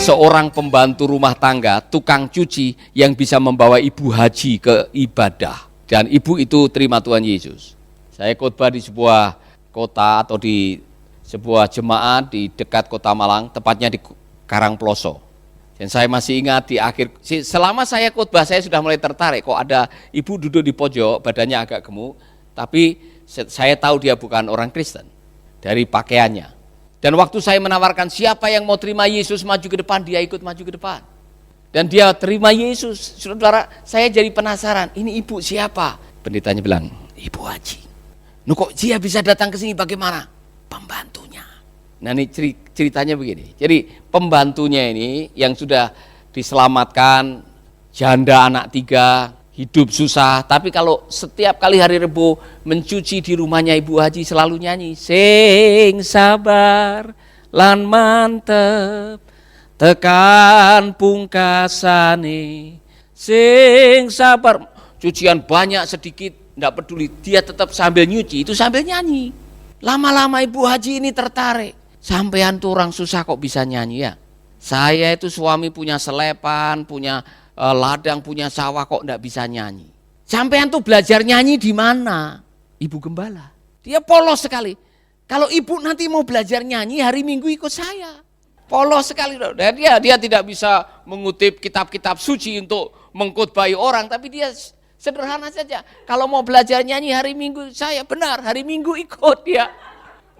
seorang pembantu rumah tangga, tukang cuci yang bisa membawa ibu haji ke ibadah. Dan ibu itu terima Tuhan Yesus. Saya khotbah di sebuah kota atau di sebuah jemaat di dekat kota Malang, tepatnya di Karangploso. Dan saya masih ingat di akhir, selama saya khotbah saya sudah mulai tertarik, kok ada ibu duduk di pojok, badannya agak gemuk, tapi saya tahu dia bukan orang Kristen dari pakaiannya. Dan waktu saya menawarkan siapa yang mau terima Yesus maju ke depan, dia ikut maju ke depan. Dan dia terima Yesus. Saudara, saya jadi penasaran, ini ibu siapa? Pendetanya bilang, Ibu Haji. Nuh kok dia bisa datang ke sini bagaimana? Pembantunya. Nah ini ceritanya begini. Jadi pembantunya ini yang sudah diselamatkan, janda anak 3, hidup susah, tapi kalau setiap kali hari Rebo mencuci di rumahnya Ibu Haji selalu nyanyi, sing sabar lan mantep tekan pungkasane, sing sabar. Cucian banyak sedikit enggak peduli, dia tetap sambil nyuci itu sambil nyanyi. Lama-lama Ibu Haji ini tertarik, sampean tuh orang susah kok bisa nyanyi ya. Saya itu suami punya selepan, punya ladang, punya sawah, kok enggak bisa nyanyi. Sampean tuh belajar nyanyi di mana? Ibu gembala. Dia polos sekali. Kalau ibu nanti mau belajar nyanyi hari Minggu ikut saya. Polos sekali. Dan dia tidak bisa mengutip kitab-kitab suci untuk mengkhotbahi orang, tapi dia sederhana saja. Kalau mau belajar nyanyi hari Minggu saya, benar, hari Minggu ikut dia.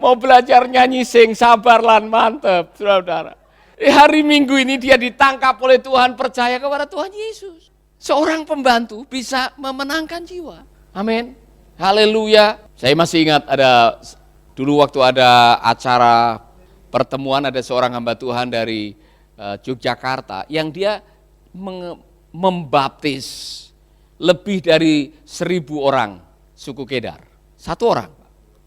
Mau belajar nyanyi sing sabar lan mantep, saudara. Hari Minggu ini dia ditangkap oleh Tuhan, percaya kepada Tuhan Yesus. Seorang pembantu bisa memenangkan jiwa. Amin. Haleluya. Saya masih ingat dulu waktu ada acara pertemuan, ada seorang hamba Tuhan dari Yogyakarta yang dia membaptis lebih dari 1.000 orang suku Kedar. Satu orang.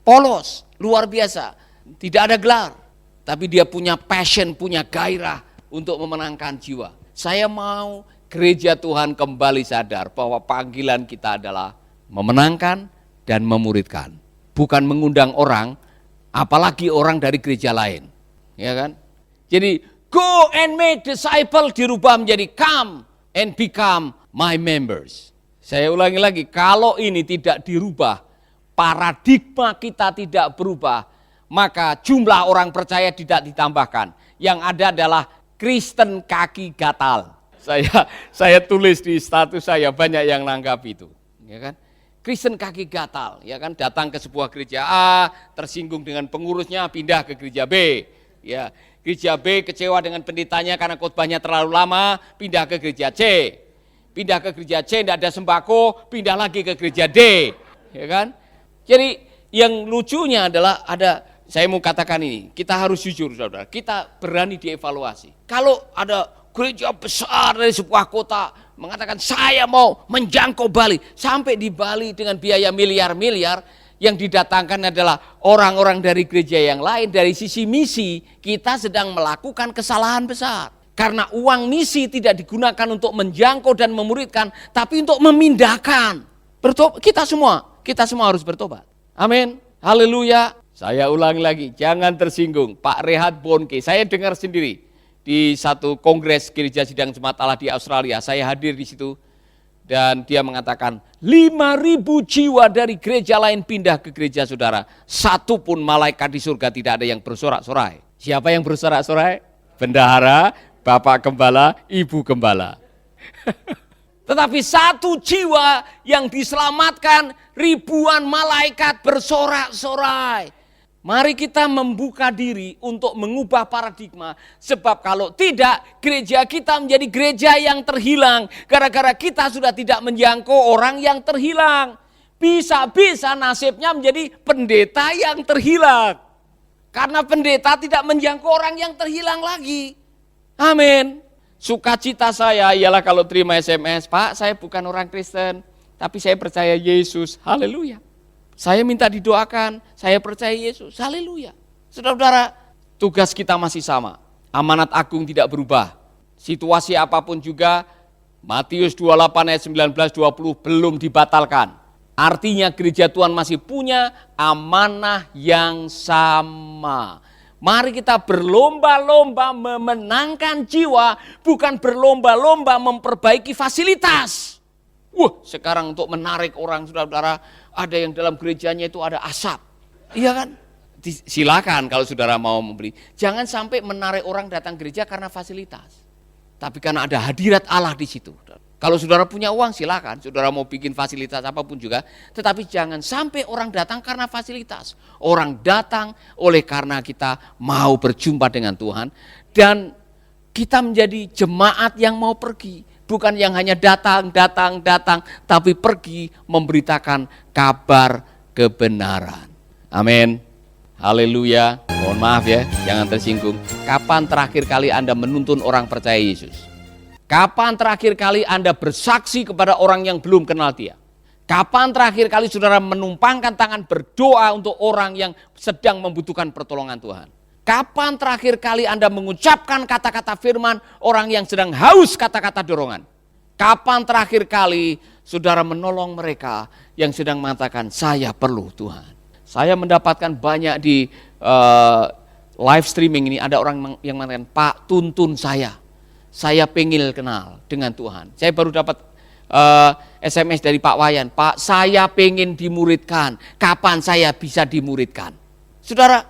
Polos, luar biasa. Tidak ada gelar. Tapi dia punya passion, punya gairah untuk memenangkan jiwa. Saya mau gereja Tuhan kembali sadar bahwa panggilan kita adalah memenangkan dan memuridkan. Bukan mengundang orang, apalagi orang dari gereja lain. Ya kan? Jadi, go and make disciple dirubah menjadi come and become my members. Saya ulangi lagi, kalau ini tidak dirubah, paradigma kita tidak berubah, maka jumlah orang percaya tidak ditambahkan. Yang ada adalah Kristen kaki gatal. Saya tulis di status saya, banyak yang nanggap itu, ya kan? Kristen kaki gatal, ya kan? Datang ke sebuah gereja A, tersinggung dengan pengurusnya, pindah ke gereja B. Ya, gereja B kecewa dengan pendetanya karena khotbahnya terlalu lama, pindah ke gereja C. Pindah ke gereja C, tidak ada sembako, pindah lagi ke gereja D, ya kan? Jadi yang lucunya adalah saya mau katakan ini, kita harus jujur saudara, kita berani dievaluasi. Kalau ada gereja besar dari sebuah kota mengatakan saya mau menjangkau Bali, sampai di Bali dengan biaya miliar-miliar, yang didatangkan adalah orang-orang dari gereja yang lain. Dari sisi misi, kita sedang melakukan kesalahan besar. Karena uang misi tidak digunakan untuk menjangkau dan memuridkan, tapi untuk memindahkan. Kita semua harus bertobat. Amin, haleluya. Saya ulangi lagi, jangan tersinggung. Pak Rehat Bonke, saya dengar sendiri di satu kongres gereja sidang jemaat Allah di Australia. Saya hadir di situ dan dia mengatakan 5.000 jiwa dari gereja lain pindah ke gereja saudara. Satu pun malaikat di surga tidak ada yang bersorak-sorai. Siapa yang bersorak-sorai? Bendahara, Bapak Gembala, Ibu Gembala. Tetapi satu jiwa yang diselamatkan, ribuan malaikat bersorak-sorai. Mari kita membuka diri untuk mengubah paradigma. Sebab kalau tidak, gereja kita menjadi gereja yang terhilang. Gara-gara kita sudah tidak menjangkau orang yang terhilang. Bisa-bisa nasibnya menjadi pendeta yang terhilang. Karena pendeta tidak menjangkau orang yang terhilang lagi. Amin. Sukacita saya ialah kalau terima SMS, Pak saya bukan orang Kristen, tapi saya percaya Yesus. Haleluya. Saya minta didoakan, saya percaya Yesus, haleluya. Saudara-saudara, tugas kita masih sama. Amanat agung tidak berubah. Situasi apapun juga, Matius 28 ayat 19-20 belum dibatalkan. Artinya gereja Tuhan masih punya amanah yang sama. Mari kita berlomba-lomba memenangkan jiwa, bukan berlomba-lomba memperbaiki fasilitas. Sekarang untuk menarik orang, saudara-saudara, ada yang dalam gerejanya itu ada asap. Iya kan? Silakan kalau saudara mau membeli. Jangan sampai menarik orang datang gereja karena fasilitas. Tapi karena ada hadirat Allah di situ. Kalau saudara punya uang silakan, saudara mau bikin fasilitas apapun juga, tetapi jangan sampai orang datang karena fasilitas. Orang datang oleh karena kita mau berjumpa dengan Tuhan dan kita menjadi jemaat yang mau pergi, bukan yang hanya datang, tapi pergi memberitakan kabar kebenaran. Amin. Haleluya. Mohon maaf ya, jangan tersinggung. Kapan terakhir kali Anda menuntun orang percaya Yesus? Kapan terakhir kali Anda bersaksi kepada orang yang belum kenal Dia? Kapan terakhir kali saudara menumpangkan tangan berdoa untuk orang yang sedang membutuhkan pertolongan Tuhan? Kapan terakhir kali Anda mengucapkan kata-kata firman orang yang sedang haus kata-kata dorongan? Kapan terakhir kali saudara menolong mereka yang sedang mengatakan saya perlu Tuhan? Saya mendapatkan banyak di live streaming ini ada orang yang mengatakan, Pak tuntun saya pengen kenal dengan Tuhan. Saya baru dapat SMS dari Pak Wayan, Pak saya pengen dimuridkan, kapan saya bisa dimuridkan? Saudara,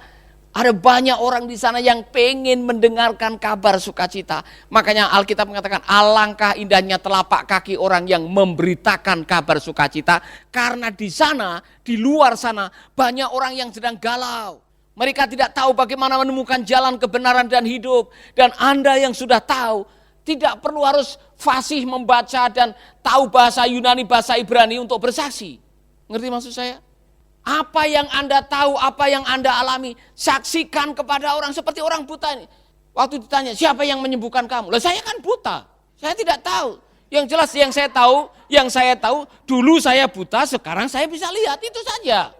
ada banyak orang di sana yang pengen mendengarkan kabar sukacita. Makanya Alkitab mengatakan alangkah indahnya telapak kaki orang yang memberitakan kabar sukacita. Karena di sana, di luar sana banyak orang yang sedang galau. Mereka tidak tahu bagaimana menemukan jalan kebenaran dan hidup. Dan Anda yang sudah tahu, tidak perlu harus fasih membaca dan tahu bahasa Yunani, bahasa Ibrani untuk bersaksi. Ngerti maksud saya? Apa yang Anda tahu, apa yang Anda alami, saksikan kepada orang seperti orang buta ini. Waktu ditanya, siapa yang menyembuhkan kamu? Lah saya kan buta, saya tidak tahu. Yang jelas yang saya tahu, dulu saya buta, sekarang saya bisa lihat, itu saja.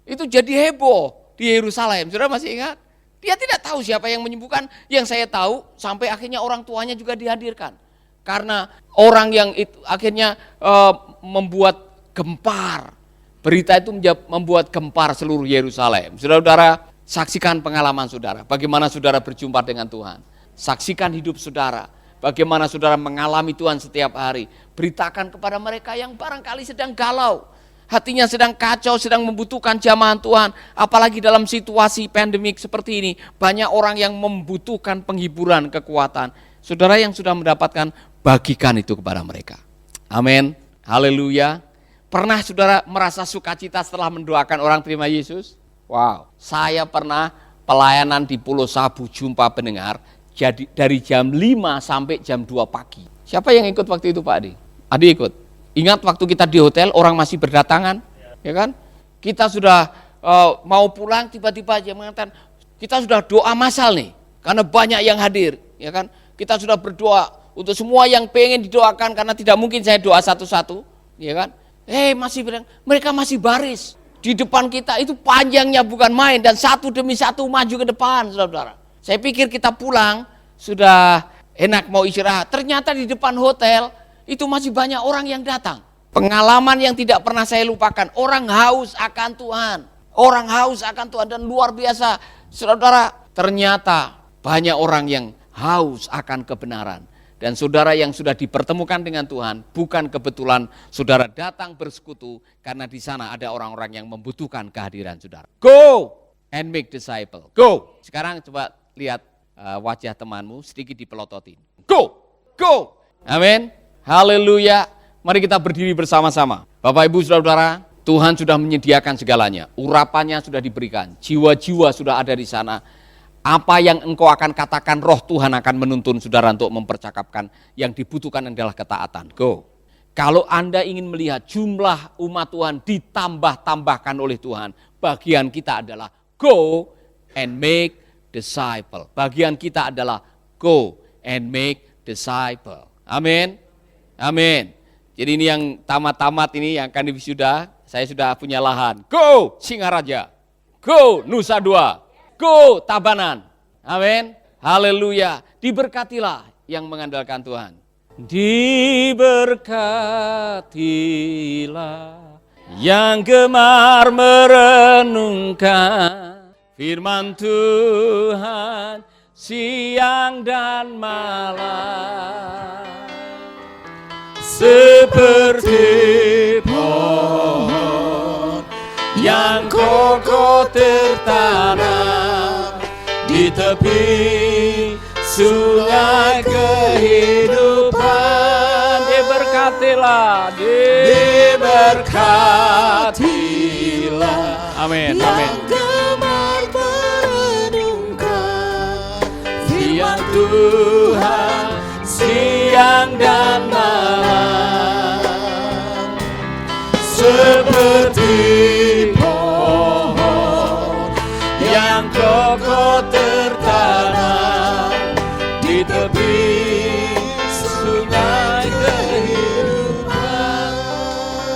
Itu jadi heboh di Yerusalem, saudara masih ingat? Dia tidak tahu siapa yang menyembuhkan, yang saya tahu sampai akhirnya orang tuanya juga dihadirkan. Karena orang yang itu akhirnya membuat gempar. Berita itu membuat gempar seluruh Yerusalem. Saudara-saudara, saksikan pengalaman saudara. Bagaimana saudara berjumpa dengan Tuhan. Saksikan hidup saudara. Bagaimana saudara mengalami Tuhan setiap hari. Beritakan kepada mereka yang barangkali sedang galau. Hatinya sedang kacau, sedang membutuhkan jamahan Tuhan. Apalagi dalam situasi pandemik seperti ini. Banyak orang yang membutuhkan penghiburan, kekuatan. Saudara yang sudah mendapatkan, bagikan itu kepada mereka. Amin. Haleluya. Pernah saudara merasa sukacita setelah mendoakan orang terima Yesus? Wow, saya pernah pelayanan di Pulau Sabu jumpa pendengar jadi dari jam 5 sampai jam 2 pagi. Siapa yang ikut waktu itu Pak Adi? Adi ikut. Ingat waktu kita di hotel orang masih berdatangan, ya kan? Kita sudah mau pulang tiba-tiba aja mengatakan kita sudah doa massal nih karena banyak yang hadir, ya kan? Kita sudah berdoa untuk semua yang pengen didoakan karena tidak mungkin saya doa satu-satu, ya kan? Mereka masih baris di depan kita, itu panjangnya bukan main dan satu demi satu maju ke depan, saudara-saudara. Saya pikir kita pulang sudah enak mau istirahat, ternyata di depan hotel itu masih banyak orang yang datang. Pengalaman yang tidak pernah saya lupakan, orang haus akan Tuhan, dan luar biasa, saudara. Ternyata banyak orang yang haus akan kebenaran. Dan saudara yang sudah dipertemukan dengan Tuhan, bukan kebetulan saudara datang bersekutu, karena di sana ada orang-orang yang membutuhkan kehadiran saudara. Go and make disciple. Go. Sekarang coba lihat wajah temanmu sedikit dipelototin. Go. Amin. Haleluya. Mari kita berdiri bersama-sama. Bapak Ibu Saudara-saudara, Tuhan sudah menyediakan segalanya. Urapannya sudah diberikan. Jiwa-jiwa sudah ada di sana. Apa yang engkau akan katakan, roh Tuhan akan menuntun saudara untuk mempercakapkan. Yang dibutuhkan adalah ketaatan. Go. Kalau Anda ingin melihat jumlah umat Tuhan ditambah-tambahkan oleh Tuhan, bagian kita adalah go and make disciple. Bagian kita adalah go and make disciple. Amin. Amin. Jadi ini yang tamat-tamat ini yang akan diwisuda, saya sudah punya lahan. Go Singaraja. Go Nusa Dua. Go Tabanan. Amin. Haleluya. Diberkatilah yang mengandalkan Tuhan. Diberkatilah yang gemar merenungkan Firman Tuhan siang dan malam, seperti pohon yang kokoh tertanam di tepi sungai kehidupan. Diberkatilah, diberkatilah. Amin, amin. Firman Tuhan siang dan malam, seperti pohon yang kokoh tertanam di tepi sungai kehidupan.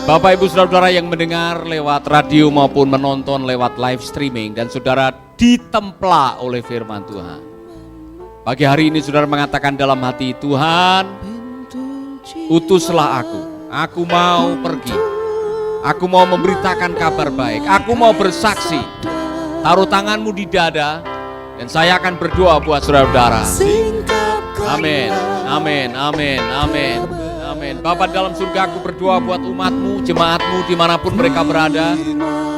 Bapak Ibu Saudara-saudara yang mendengar lewat radio maupun menonton lewat live streaming, dan saudara ditemplah oleh firman Tuhan. Pagi hari ini saudara mengatakan dalam hati, Tuhan, utuslah aku mau pergi, aku mau memberitakan kabar baik, aku mau bersaksi. Taruh tanganmu di dada, dan saya akan berdoa buat saudara-saudara. Amin, amin, amin, amin, amin. Bapa dalam surga, aku berdoa buat umatmu, jemaatmu dimanapun mereka berada,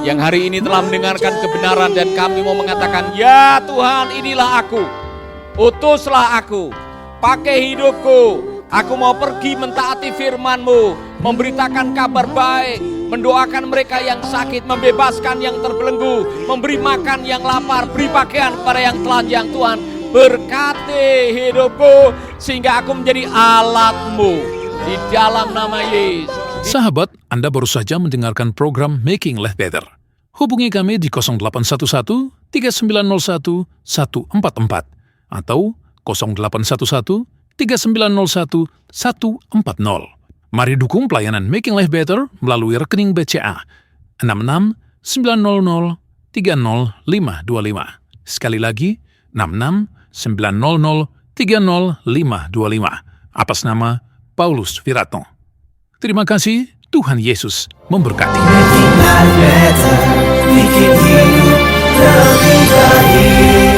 yang hari ini telah mendengarkan kebenaran, dan kami mau mengatakan, ya Tuhan, inilah aku. Utuslah aku, pakai hidupku. Aku mau pergi mentaati firman-Mu, memberitakan kabar baik, mendoakan mereka yang sakit, membebaskan yang terbelenggu, memberi makan yang lapar, beri pakaian kepada yang telanjang. Tuhan, berkati hidupku sehingga aku menjadi alat-Mu di dalam nama Yesus. Sahabat, Anda baru saja mendengarkan program Making Life Better. Hubungi kami di 0811 3901 144 atau 0811 3901 140. Mari dukung pelayanan Making Life Better melalui rekening BCA 66 900 30525. Sekali lagi, 66 900 30525. Atas nama Paulus Wiratno. Terima kasih, Tuhan Yesus memberkati. Making life better, bikin hidup lebih baik.